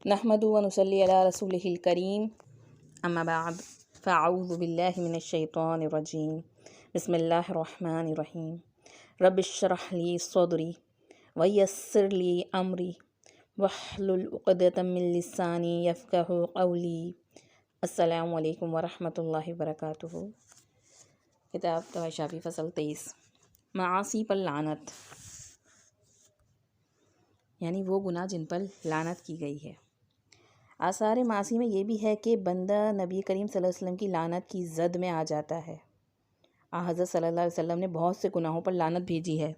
نحمد و نصلی علی رسولہ الکریم اما بعد فاعوذ باللہ من الشیطان الرجیم بسم اللہ الرحمن الرحیم رب اشرح لی صدری ویسر لی امری واحلل عقدۃ من لسانی یفقہوا قولی۔ السلام علیکم ورحمۃ اللہ وبرکاتہ۔ کتاب تواشافی فصل 23، معاصی پر لعنت، یعنی وہ گناہ جن پر لعنت کی گئی ہے۔ آثار معاصی میں یہ بھی ہے کہ بندہ نبی کریم صلی اللہ علیہ وسلم کی لعنت کی زد میں آ جاتا ہے۔ حضرت صلی اللہ علیہ وسلم نے بہت سے گناہوں پر لعنت بھیجی ہے۔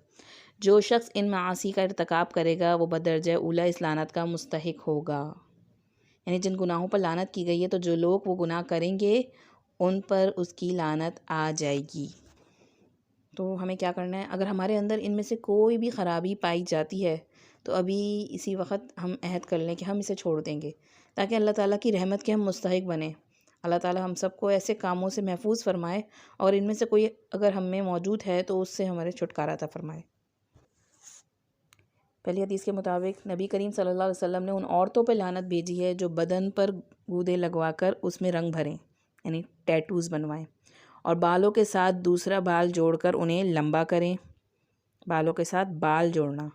جو شخص ان معاصی کا ارتکاب کرے گا وہ بدرجہ اولی اس لعنت کا مستحق ہوگا۔ یعنی جن گناہوں پر لعنت کی گئی ہے تو جو لوگ وہ گناہ کریں گے ان پر اس کی لعنت آ جائے گی۔ تو ہمیں کیا کرنا ہے؟ اگر ہمارے اندر ان میں سے کوئی بھی خرابی پائی جاتی ہے تو ابھی اسی وقت ہم عہد کر لیں کہ ہم اسے چھوڑ دیں گے، تاکہ اللہ تعالیٰ کی رحمت کے ہم مستحق بنیں۔ اللہ تعالیٰ ہم سب کو ایسے کاموں سے محفوظ فرمائے، اور ان میں سے کوئی اگر ہم میں موجود ہے تو اس سے ہمارے چھٹکارا عطا فرمائے۔ پہلی حدیث کے مطابق نبی کریم صلی اللہ علیہ وسلم نے ان عورتوں پہ لعنت بھیجی ہے جو بدن پر گودے لگوا کر اس میں رنگ بھریں، یعنی ٹیٹوز بنوائیں، اور بالوں کے ساتھ دوسرا بال جوڑ کر انہیں لمبا کریں۔ بالوں کے ساتھ بال جوڑنا،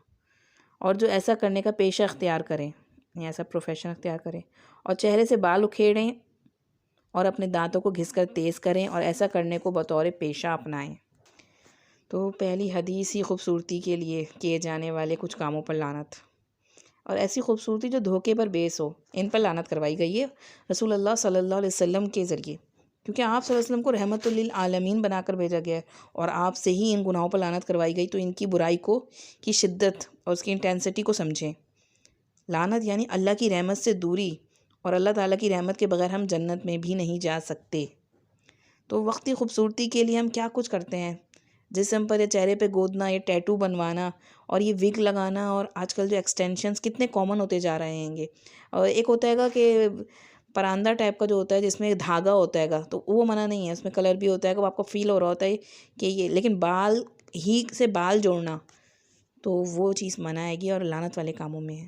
اور جو ایسا کرنے کا پیشہ اختیار کریں، یعنی ایسا پروفیشن اختیار کریں، اور چہرے سے بال اکھیڑیں اور اپنے دانتوں کو گھس کر تیز کریں، اور ایسا کرنے کو بطور پیشہ اپنائیں۔ تو پہلی حدیث ہی خوبصورتی کے لیے کیے جانے والے کچھ کاموں پر لعنت، اور ایسی خوبصورتی جو دھوکے پر بیس ہو، ان پر لعنت کروائی گئی ہے رسول اللہ صلی اللہ علیہ وسلم کے ذریعے، کیونکہ آپ صلی اللہ علیہ وسلم کو رحمت للعالمین بنا کر بھیجا گیا ہے، اور آپ سے ہی ان گناہوں پر لعنت کروائی گئی۔ تو ان کی برائی کی شدت اور اس کی انٹینسٹی کو سمجھیں۔ لعنت یعنی اللہ کی رحمت سے دوری، اور اللہ تعالیٰ کی رحمت کے بغیر ہم جنت میں بھی نہیں جا سکتے۔ تو وقتی خوبصورتی کے لیے ہم کیا کچھ کرتے ہیں، جسم پر یا چہرے پہ گودنا، یا ٹیٹو بنوانا، اور یہ وگ لگانا، اور آج کل جو ایکسٹینشنز کتنے کامن ہوتے جا رہے ہیں گے۔ اور ایک ہوتا ہے گا کہ پراندہ ٹائپ کا جو ہوتا ہے جس میں دھاگا ہوتا ہے گا، تو وہ منع نہیں ہے، اس میں کلر بھی ہوتا ہے کہ وہ آپ کو فیل ہو رہا ہوتا ہے کہ یہ، لیکن بال ہی سے بال جوڑنا تو وہ چیز منع آئے گی اور لعنت والے کاموں میں ہے۔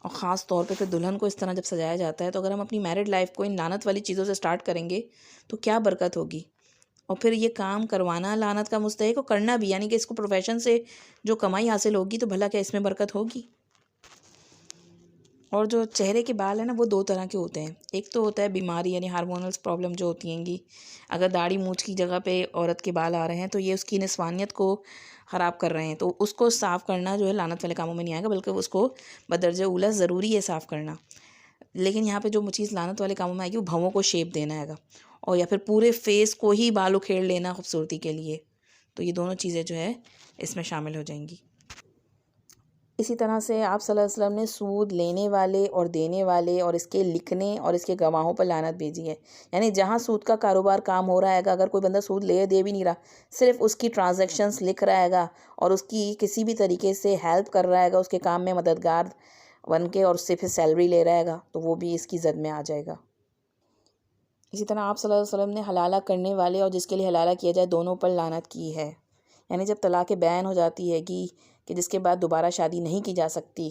اور خاص طور پہ دلہن کو اس طرح جب سجایا جاتا ہے، تو اگر ہم اپنی میرڈ لائف کو ان لعنت والی چیزوں سے سٹارٹ کریں گے تو کیا برکت ہوگی۔ اور پھر یہ کام کروانا لعنت کا مستحق، اور کرنا بھی، یعنی کہ اس کو پروفیشن سے جو کمائی حاصل ہوگی تو بھلا کیا اس میں برکت ہوگی۔ اور جو چہرے کے بال ہیں نا، وہ دو طرح کے ہوتے ہیں۔ ایک تو ہوتا ہے بیماری، یعنی ہارمونلز پرابلم جو ہوتی ہیں گی، اگر داڑھی مونچھ کی جگہ پہ عورت کے بال آ رہے ہیں تو یہ اس کی نسوانیت کو خراب کر رہے ہیں، تو اس کو صاف کرنا جو ہے لعنت والے کاموں میں نہیں آئے گا، بلکہ اس کو بدرجہ اولی ضروری ہے صاف کرنا۔ لیکن یہاں پہ جو چیز لعنت والے کاموں میں آئے گی وہ بھووں کو شیپ دینا ہے گا، اور یا پھر پورے فیس کو ہی بال اکھیڑ لینا خوبصورتی کے لیے۔ تو یہ دونوں چیزیں جو ہے اس میں شامل ہو جائیں گی۔ اسی طرح سے آپ صلی اللہ علیہ وسلم نے سود لینے والے اور دینے والے اور اس کے لکھنے اور اس کے گواہوں پر لعنت بھیجی ہے۔ یعنی جہاں سود کا کاروبار کام ہو رہا ہے گا، اگر کوئی بندہ سود لے دے بھی نہیں رہا، صرف اس کی ٹرانزیکشنز لکھ رہا ہے گا اور اس کی کسی بھی طریقے سے ہیلپ کر رہا ہے گا، اس کے کام میں مددگار بن کے، اور اس سے پھر سیلری لے رہا ہے گا، تو وہ بھی اس کی زد میں آ جائے گا۔ اسی طرح آپ صلی اللہ علیہ وسلم نے حلالہ کرنے والے اور جس کے لیے حلالہ کیا جائے دونوں پر لعنت کی ہے۔ یعنی جب طلاق بین ہو جاتی ہے کہ جس کے بعد دوبارہ شادی نہیں کی جا سکتی،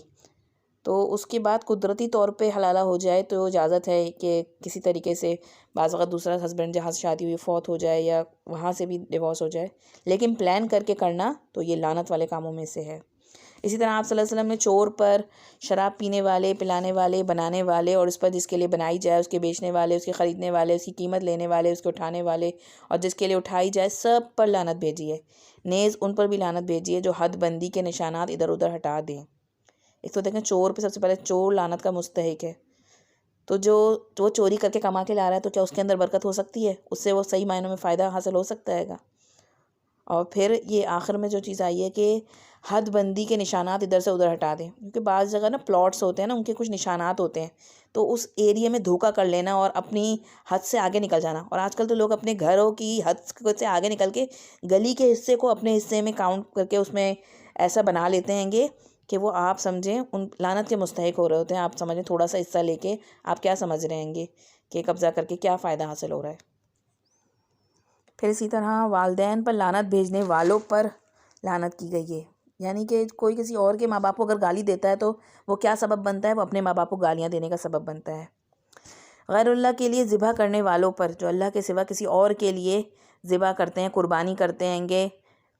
تو اس کے بعد قدرتی طور پہ حلالہ ہو جائے تو اجازت ہے کہ کسی طریقے سے بعض وقت دوسرا ہسبینڈ جہاں سے شادی ہوئی فوت ہو جائے یا وہاں سے بھی ڈیورس ہو جائے، لیکن پلان کر کے کرنا تو یہ لعنت والے کاموں میں سے ہے۔ اسی طرح آپ صلی اللہ علیہ وسلم نے چور پر، شراب پینے والے، پلانے والے، بنانے والے، اور اس پر جس کے لیے بنائی جائے اس کے بیچنے والے، اس کے خریدنے والے، اس کی قیمت لینے والے، اس کے اٹھانے والے، اور جس کے لیے اٹھائی جائے، سب پر لعنت بھیجی ہے۔ نیز ان پر بھی لعنت بھیجی ہے جو حد بندی کے نشانات ادھر ادھر ہٹا دیں۔ ایک تو دیکھیں چور پہ سب سے پہلے چور لعنت کا مستحق ہے، تو جو چوری کر کے کما کے لا رہا ہے تو کیا اس کے اندر برکت ہو سکتی ہے؟ اس سے وہ صحیح معنوں میں فائدہ حاصل ہو سکتا ہے گا؟ اور پھر یہ آخر میں جو چیز آئی ہے کہ حد بندی کے نشانات ادھر سے ادھر ہٹا دیں، کیونکہ بعض جگہ نا پلاٹس ہوتے ہیں نا، ان کے کچھ نشانات ہوتے ہیں، تو اس ایریے میں دھوکہ کر لینا اور اپنی حد سے آگے نکل جانا۔ اور آج کل تو لوگ اپنے گھروں کی حد سے آگے نکل کے گلی کے حصے کو اپنے حصے میں کاؤنٹ کر کے اس میں ایسا بنا لیتے ہیں گے کہ وہ آپ سمجھیں ان لعنت کے مستحق ہو رہے ہوتے ہیں۔ آپ سمجھیں تھوڑا سا حصہ لے کے آپ کیا سمجھ رہے ہیں گے کہ قبضہ کر کے کیا فائدہ حاصل ہو رہا ہے۔ پھر اسی طرح والدین پر لعنت بھیجنے والوں پر لعنت کی گئی ہے، یعنی کہ کوئی کسی اور کے ماں باپ کو اگر گالی دیتا ہے تو وہ کیا سبب بنتا ہے؟ وہ اپنے ماں باپ کو گالیاں دینے کا سبب بنتا ہے۔ غیر اللہ کے لیے ذبح کرنے والوں پر، جو اللہ کے سوا کسی اور کے لیے ذبح کرتے ہیں، قربانی کرتے ہیں گے،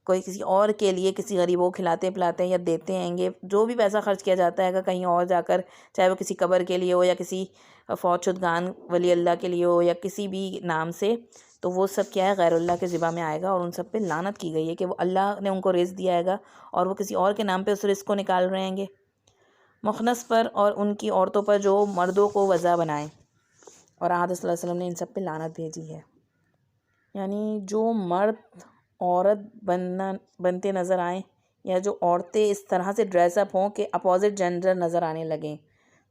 کوئی کسی اور کے لیے کسی غریبوں کو کھلاتے پلاتے ہیں یا دیتے ہیں گے، جو بھی پیسہ خرچ کیا جاتا ہے کہیں اور جا کر، چاہے وہ کسی قبر کے لیے ہو یا کسی فوت شدگان ولی اللہ کے لیے ہو یا کسی بھی نام سے، تو وہ سب کیا ہے؟ غیر اللہ کے ذبح میں آئے گا، اور ان سب پہ لعنت کی گئی ہے کہ وہ اللہ نے ان کو رزق دیا ہے گا اور وہ کسی اور کے نام پہ اس رزق کو نکال رہے ہیں گے۔ مخنث پر اور ان کی عورتوں پر جو مردوں کو وضع بنائیں، اور آحد صلی اللہ علیہ وسلم نے ان سب پہ لعنت بھیجی ہے۔ یعنی جو مرد عورت بنتے نظر آئیں یا جو عورتیں اس طرح سے ڈریس اپ ہوں کہ اپوزٹ جینڈر نظر آنے لگیں،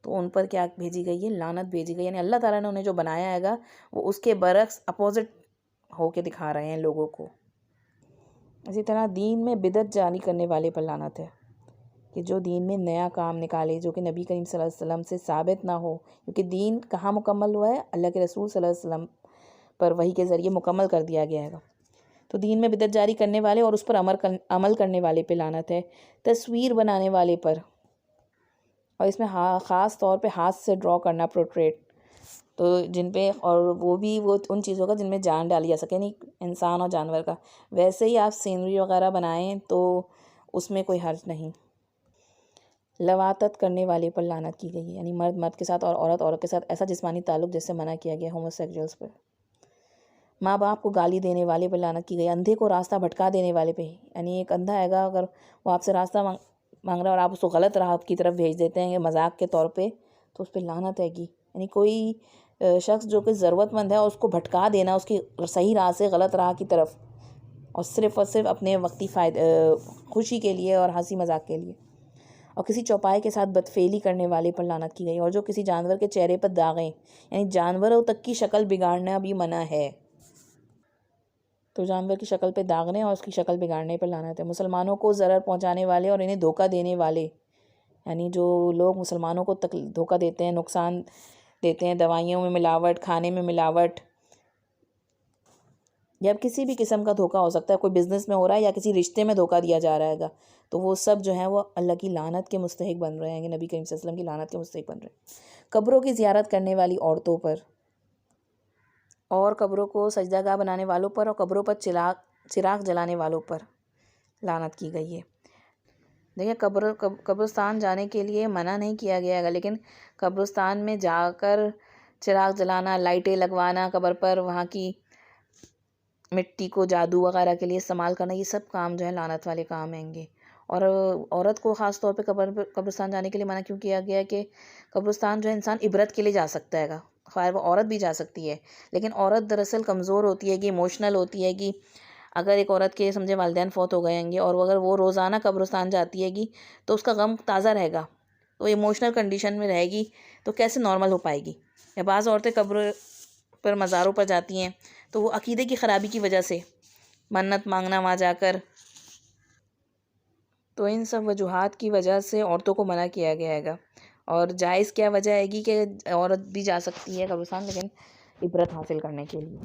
تو ان پر کیا بھیجی گئی ہے؟ لعنت بھیجی گئی۔ یعنی اللہ تعالیٰ نے انہیں جو بنایا ہے گا وہ اس کے برعکس اپوزٹ ہو کے دکھا رہے ہیں لوگوں کو۔ اسی طرح دین میں بدعت جاری کرنے والے پر لعنت ہے، کہ جو دین میں نیا کام نکالے جو کہ نبی کریم صلی اللہ علیہ وسلم سے ثابت نہ ہو، کیونکہ دین کہاں مکمل ہوا ہے؟ اللہ کے رسول صلی اللہ علیہ وسلم پر وحی کے ذریعے مکمل کر دیا گیا ہے۔ تو دین میں بدعت جاری کرنے والے اور اس پر عمل کرنے والے پہ لعنت ہے۔ تصویر بنانے والے پر، اور اس میں خاص طور پہ ہاتھ سے ڈرا کرنا، پورٹریٹ، تو جن پہ، اور وہ بھی وہ ان چیزوں کا جن میں جان ڈالی جا سکے، نہیں انسان اور جانور کا، ویسے ہی آپ سینری وغیرہ بنائیں تو اس میں کوئی حرج نہیں۔ لواطت کرنے والے پر لعنت کی گئی ہے، یعنی مرد مرد کے ساتھ اور عورت عورت کے ساتھ ایسا جسمانی تعلق جس سے منع کیا گیا، ہوموسیکسوئلز پر۔ ماں باپ کو گالی دینے والے پر لعنت کی گئی، اندھے کو راستہ بھٹکا دینے والے پہ، یعنی ایک اندھا ہے گا، اگر وہ آپ سے راستہ مانگ رہا ہے اور آپ اس کو غلط راہ کی طرف بھیج دیتے ہیں مذاق کے طور پہ، تو اس پہ لعنت ہے گی۔ یعنی کوئی شخص جو کہ ضرورت مند ہے اس کو بھٹکا دینا اس کی صحیح راہ سے غلط راہ کی طرف، اور صرف اپنے وقتی خوشی کے لیے اور ہنسی مذاق کے لیے۔ اور کسی چوپائے کے ساتھ بدفعلی کرنے والے پر لعنت کی گئی، اور جو کسی جانور کے چہرے پر داغیں، یعنی جانوروں تک کی شکل بگاڑنا بھی منع ہے، تو جانور کی شکل پہ داغنے اور اس کی شکل بگاڑنے پر لعنت ہے۔ مسلمانوں کو ضرر پہنچانے والے اور انہیں دھوکہ دینے والے، یعنی جو لوگ مسلمانوں کو دھوکہ دیتے ہیں، نقصان دیتے ہیں، دوائیوں میں ملاوٹ، کھانے میں ملاوٹ، یا کسی بھی قسم کا دھوکہ ہو سکتا ہے، کوئی بزنس میں ہو رہا ہے یا کسی رشتے میں دھوکہ دیا جا رہا ہے گا، تو وہ سب جو ہیں وہ اللہ کی لعنت کے مستحق بن رہے ہیں، نبی کریم صلی اللہ علیہ وسلم کی لعنت کے مستحق بن رہے ہیں۔ قبروں کی زیارت کرنے والی عورتوں پر، اور قبروں کو سجدہ گاہ بنانے والوں پر، اور قبروں پر چراغ جلانے والوں پر لعنت کی گئی ہے۔ دیکھیں، قبرستان جانے کے لیے منع نہیں کیا گیا ہے، لیکن قبرستان میں جا کر چراغ جلانا، لائٹیں لگوانا قبر پر، وہاں کی مٹی کو جادو وغیرہ کے لیے استعمال کرنا، یہ سب کام جو ہے لعنت والے کام ہیں گے۔ اور عورت کو خاص طور پہ قبرستان جانے کے لیے منع کیوں کیا گیا ہے کہ قبرستان جو ہے انسان عبرت کے لیے جا سکتا ہے گا، خیر وہ عورت بھی جا سکتی ہے، لیکن عورت دراصل کمزور ہوتی ہے گی، ایموشنل ہوتی ہے گی۔ اگر ایک عورت کے سمجھے والدین فوت ہو گئے ہیں گے اور اگر وہ روزانہ قبرستان جاتی ہے گی تو اس کا غم تازہ رہے گا، وہ ایموشنل کنڈیشن میں رہے گی، تو کیسے نارمل ہو پائے گی۔ یا بعض عورتیں قبر پر مزاروں پر جاتی ہیں تو وہ عقیدے کی خرابی کی وجہ سے منت مانگنا وہاں جا کر، تو ان سب وجوہات کی وجہ سے عورتوں کو منع کیا گیا ہے گا۔ اور جائز کیا وجہ ہے گی کہ عورت بھی جا سکتی ہے قبرستان، لیکن عبرت حاصل کرنے کے لیے۔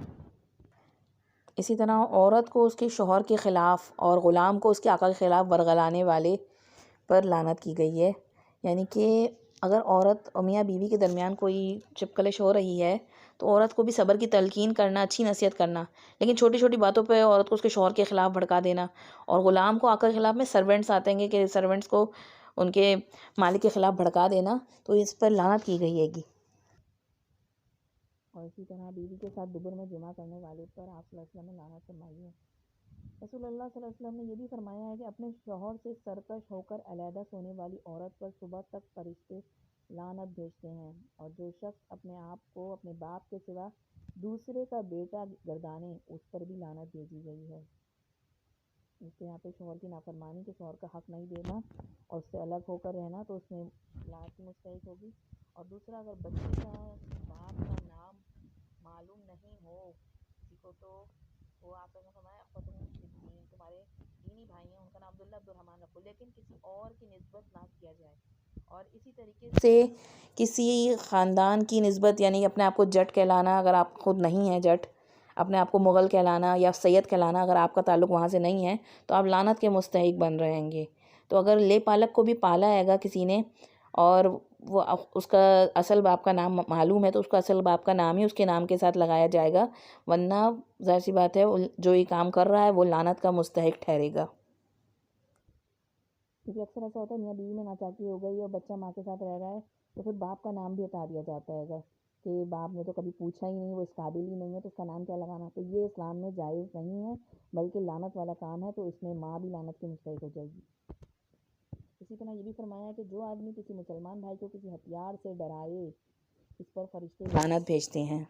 اسی طرح عورت کو اس کے شوہر کے خلاف اور غلام کو اس کے آقا کے خلاف ورغلانے والے پر لعنت کی گئی ہے۔ یعنی کہ اگر عورت اور میاں بیوی کے درمیان کوئی چپکلش ہو رہی ہے تو عورت کو بھی صبر کی تلقین کرنا، اچھی نصیحت کرنا، لیکن چھوٹی چھوٹی باتوں پہ عورت کو اس کے شوہر کے خلاف بھڑکا دینا، اور غلام کو آقا کے خلاف میں سرونٹس آتے ہیں کہ سرونٹس کو ان کے مالک کے خلاف بھڑکا دینا، تو اس پر لعنت کی گئی ہے گی۔ اور اسی طرح بیوی کے ساتھ دبر میں جمع کرنے والے پر آپ صلی اللہ علیہ وسلم نے لعنت فرمائی ہے۔ رسول اللہ صلی اللہ علیہ وسلم نے یہ بھی فرمایا ہے کہ اپنے شوہر سے سرکش ہو کر علیحدہ سونے والی عورت پر صبح تک فرشتے لعنت بھیجتے ہیں، اور جو شخص اپنے آپ کو اپنے باپ کے سوا دوسرے کا بیٹا گردانے اس پر بھی لعنت بھیجی گئی ہے۔ اس کے یہاں پہ شوہر کی نافرمانی کہ شوہر کا حق نہیں دینا اور اس سے الگ ہو کر رہنا، تو اس میں لعنت کی مستحق ہوگی۔ اور دوسرا، اگر بچے کا باپ کا نام معلوم نہیں ہو کسی کو، تو وہ آپ نے فرمایا تمہارے دینی بھائی ہیں، ان کا نام عبداللہ عبدالرحمن رکھو، لیکن کسی اور کی نسبت نہ کیا جائے۔ اور اسی طریقے سے کسی خاندان کی نسبت، یعنی اپنے آپ کو جٹ کہلانا، اگر آپ خود نہیں ہیں جٹ، اپنے آپ کو مغل کہلانا یا سید کہلانا، اگر آپ کا تعلق وہاں سے نہیں ہے تو آپ لعنت کے مستحق بن رہے ہیں گے۔ تو اگر لے پالک کو بھی پالا ہے گا کسی نے اور وہ اس کا اصل باپ کا نام معلوم ہے تو اس کا اصل باپ کا نام ہی اس کے نام کے ساتھ لگایا جائے گا، ورنہ ظاہر سی بات ہے جو یہ کام کر رہا ہے وہ لعنت کا مستحق ٹھہرے گا۔ کیونکہ اکثر ایسا ہوتا ہے میاں بیوی میں ناچاکی ہو گئی اور بچہ ماں کے ساتھ رہ رہا ہے تو پھر باپ کا نام بھی ہٹا دیا جاتا ہے گا کہ باپ نے تو کبھی پوچھا ہی نہیں، وہ اس قابل ہی نہیں ہے تو اس کا نام کیا لگانا۔ تو یہ اسلام میں جائز نہیں ہے، بلکہ لعنت والا کام ہے، تو اس میں ماں بھی لعنت کی مستحق ہو جائے گی۔ اسی طرح یہ بھی فرمایا ہے کہ جو آدمی کسی مسلمان بھائی کو کسی ہتھیار سے ڈرائے اس پر فرشتے لعنت بھیجتے ہیں۔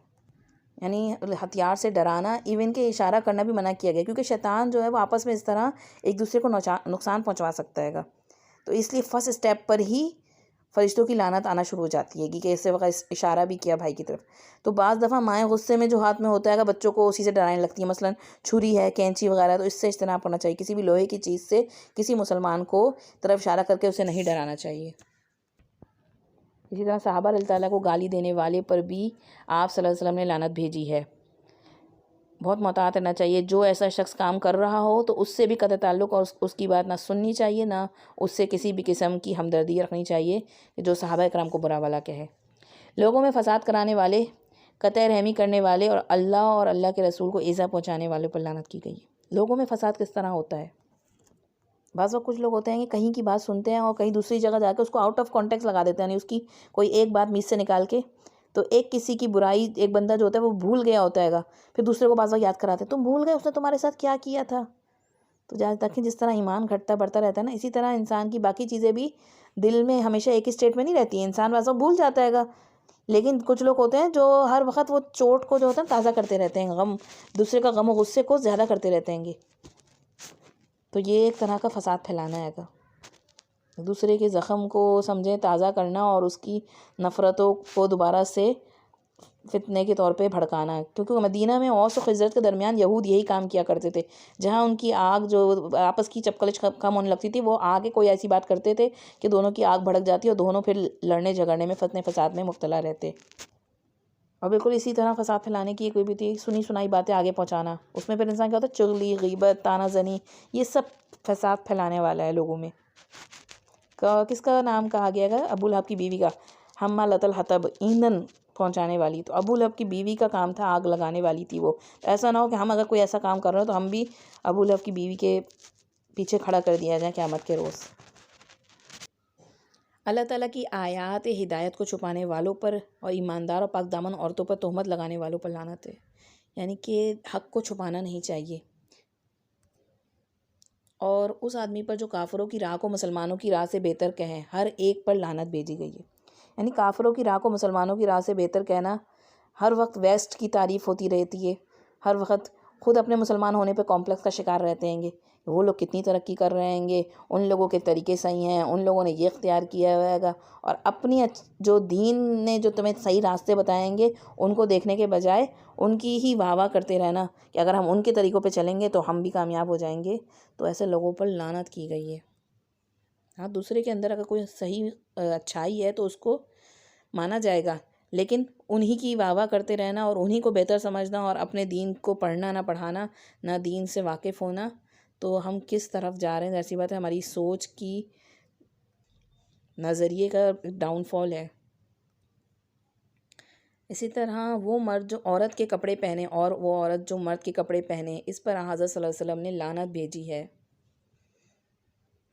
یعنی ہتھیار سے ڈرانا، ایون کہ اشارہ کرنا بھی منع کیا گیا، کیونکہ شیطان جو ہے وہ آپس میں اس طرح ایک دوسرے کو نقصان پہنچوا سکتا ہے گا، تو اس لیے فرسٹ اسٹیپ پر ہی فرشتوں کی لعنت آنا شروع ہو جاتی ہے کہ اس وقت اشارہ بھی کیا بھائی کی طرف۔ تو بعض دفعہ مائیں غصے میں جو ہاتھ میں ہوتا ہے گا بچوں کو اسی سے ڈرانے لگتی ہیں، مثلا چھری ہے، کینچی وغیرہ، تو اس سے اجتناب کرنا چاہیے، کسی بھی لوہے کی چیز سے کسی مسلمان کو طرف اشارہ کر کے اسے نہیں ڈرانا چاہیے۔ اسی طرح صحابہ رضی اللہ تعالیٰ کو گالی دینے والے پر بھی آپ صلی اللہ علیہ وسلم نے لعنت بھیجی ہے۔ بہت محتاط رہنا چاہیے، جو ایسا شخص کام کر رہا ہو تو اس سے بھی قطع تعلق اور اس کی بات نہ سننی چاہیے، نہ اس سے کسی بھی قسم کی ہمدردی رکھنی چاہیے کہ جو صحابہ اکرام کو برا بھلا کہے۔ لوگوں میں فساد کرانے والے، قطع رحمی کرنے والے اور اللہ کے رسول کو ایذا پہنچانے والے پر لعنت کی گئی ہے۔ لوگوں میں فساد کس طرح ہوتا ہے؟ بعض وقت کچھ لوگ ہوتے ہیں کہ کہیں کی بات سنتے ہیں اور کہیں دوسری جگہ جا کے اس کو آؤٹ آف کانٹیکس لگا دیتے ہیں، یعنی اس کی کوئی ایک بات میز سے نکال کے، تو ایک کسی کی برائی ایک بندہ جو ہوتا ہے وہ بھول گیا ہوتا ہے گا، پھر دوسرے کو بعض وقت یاد کراتے ہیں تم بھول گئے اس نے تمہارے ساتھ کیا کیا تھا۔ تو جہاں تک جس طرح ایمان گھٹتا بڑھتا رہتا ہے نا، اسی طرح انسان کی باقی چیزیں بھی دل میں ہمیشہ ایک ہی اسٹیٹ میں نہیں رہتی ہیں، انسان بعض وقت بھول جاتا ہے گا، لیکن کچھ لوگ ہوتے ہیں جو ہر وقت وہ چوٹ کو جو ہوتا ہے تازہ کرتے رہتے ہیں، غم دوسرے کا غم و غصے کو زیادہ کرتے رہتے ہیں گے، تو یہ ایک طرح کا فساد پھیلانا ہے گا، دوسرے کے زخم کو سمجھیں تازہ کرنا اور اس کی نفرتوں کو دوبارہ سے فتنے کے طور پہ بھڑکانا۔ کیونکہ مدینہ میں اوس و خزرج کے درمیان یہود یہی کام کیا کرتے تھے، جہاں ان کی آگ جو آپس کی چپکلچ کم ہونے لگتی تھی، وہ آگے کوئی ایسی بات کرتے تھے کہ دونوں کی آگ بھڑک جاتی اور دونوں پھر لڑنے جھگڑنے میں فتنے فساد میں مبتلا رہتے۔ اور بالکل اسی طرح فساد پھیلانے کی کوئی بھی تھی سنی سنائی باتیں آگے پہنچانا، اس میں پھر انسان کیا ہوتا ہے، چغلی، غیبت، طعنہ زنی، یہ سب فساد پھیلانے والا ہے لوگوں میں۔ کس کا نام کہا گیا گا؟ ابو لہب کی بیوی کا، حمالۃ الحطب، ایندھن پہنچانے والی۔ تو ابو لہب کی بیوی کا کام تھا، آگ لگانے والی تھی وہ۔ ایسا نہ ہو کہ ہم اگر کوئی ایسا کام کر رہے ہو تو ہم بھی ابو لہب کی بیوی کے پیچھے کھڑا کر دیا جائے قیامت کے روز۔ اللہ تعالیٰ کی آیات ہدایت کو چھپانے والوں پر اور ایماندار اور پاک دامن عورتوں پر تہمت لگانے والوں پر لعنت ہے، یعنی کہ حق کو چھپانا نہیں چاہیے، اور اس آدمی پر جو کافروں کی راہ کو مسلمانوں کی راہ سے بہتر کہے، ہر ایک پر لعنت بھیجی گئی ہے۔ یعنی کافروں کی راہ کو مسلمانوں کی راہ سے بہتر کہنا، ہر وقت ویسٹ کی تعریف ہوتی رہتی ہے، ہر وقت خود اپنے مسلمان ہونے پہ کمپلیکس کا شکار رہتے ہیں گے، وہ لوگ کتنی ترقی کر رہے ہیں گے، ان لوگوں کے طریقے صحیح ہیں، ان لوگوں نے یہ اختیار کیا ہوا گا، اور اپنی جو دین نے جو تمہیں صحیح راستے بتائیں گے ان کو دیکھنے کے بجائے ان کی ہی واہ واہ کرتے رہنا کہ اگر ہم ان کے طریقوں پہ چلیں گے تو ہم بھی کامیاب ہو جائیں گے، تو ایسے لوگوں پر لعنت کی گئی ہے۔ ہاں، دوسرے کے اندر اگر کوئی صحیح اچھائی ہے تو اس کو مانا جائے گا، لیکن انہی کی واہ واہ کرتے رہنا اور انہی کو بہتر سمجھنا اور اپنے دین کو پڑھنا نہ پڑھانا، نہ دین سے واقف ہونا، تو ہم کس طرف جا رہے ہیں؟ ایسی بات ہے، ہماری سوچ کی نظریے کا ڈاؤن فال ہے۔ اسی طرح وہ مرد جو عورت کے کپڑے پہنے اور وہ عورت جو مرد کے کپڑے پہنے، اس پر حضرت صلی اللہ علیہ وسلم نے لعنت بھیجی ہے۔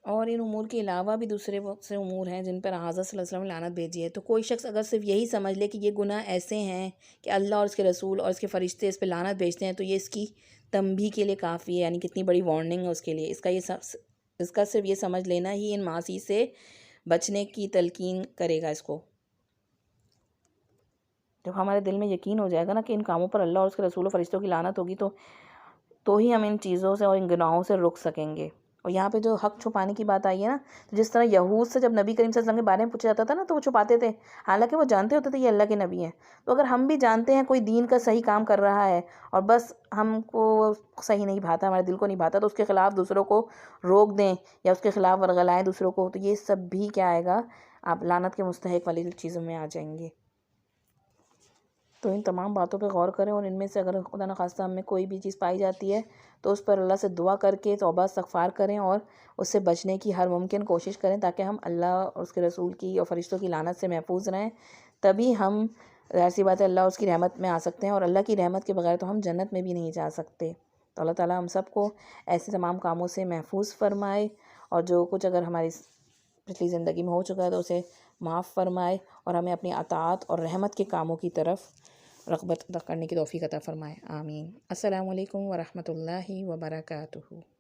اور ان امور کے علاوہ بھی دوسرے بہت سے امور ہیں جن پر حضرت صلی اللہ علیہ وسلم نے لعنت بھیجی ہے۔ تو کوئی شخص اگر صرف یہی سمجھ لے کہ یہ گناہ ایسے ہیں کہ اللہ اور اس کے رسول اور اس کے فرشتے اس پہ لعنت بھیجتے ہیں، تو یہ اس کی تنبیہ کے لیے کافی ہے، یعنی کتنی بڑی وارننگ ہے اس کے لیے۔ اس کا صرف یہ سمجھ لینا ہی ان معاصی سے بچنے کی تلقین کرے گا اس کو۔ جب ہمارے دل میں یقین ہو جائے گا نا کہ ان کاموں پر اللہ اور اس کے رسول و فرشتوں کی لعنت ہوگی، تو ہی ہم ان چیزوں سے اور ان گناہوں سے رک سکیں گے۔ اور یہاں پہ جو حق چھپانے کی بات آئی ہے نا، تو جس طرح یہود سے جب نبی کریم صلی اللہ علیہ وسلم کے بارے میں پوچھا جاتا تھا نا تو وہ چھپاتے تھے، حالانکہ وہ جانتے ہوتے تھے یہ اللہ کے نبی ہیں۔ تو اگر ہم بھی جانتے ہیں کوئی دین کا صحیح کام کر رہا ہے اور بس ہم کو صحیح نہیں بھاتا، ہمارے دل کو نہیں بھاتا، تو اس کے خلاف دوسروں کو روک دیں یا اس کے خلاف ورغلائیں دوسروں کو، تو یہ سب بھی کیا آئے گا، آپ لعنت کے مستحق والی چیزوں میں آ جائیں گے۔ تو ان تمام باتوں پہ غور کریں، اور ان میں سے اگر خدا نخواستہ ہم میں کوئی بھی چیز پائی جاتی ہے تو اس پر اللہ سے دعا کر کے توبہ استغفار کریں اور اس سے بچنے کی ہر ممکن کوشش کریں، تاکہ ہم اللہ اور اس کے رسول کی اور فرشتوں کی لعنت سے محفوظ رہیں۔ تبھی ہم، ظاہر سی بات ہے، اللہ اس کی رحمت میں آ سکتے ہیں، اور اللہ کی رحمت کے بغیر تو ہم جنت میں بھی نہیں جا سکتے۔ تو اللہ تعالیٰ ہم سب کو ایسے تمام کاموں سے محفوظ فرمائے، اور جو کچھ اگر ہماری پچھلی زندگی میں ہو چکا ہے تو اسے معاف فرمائے، اور ہمیں اپنی اطاعت اور رحمت کے کاموں کی طرف رغبت کرنے کی توفیق عطا فرمائے۔ آمین۔ السلام علیکم ورحمۃ اللہ وبرکاتہ۔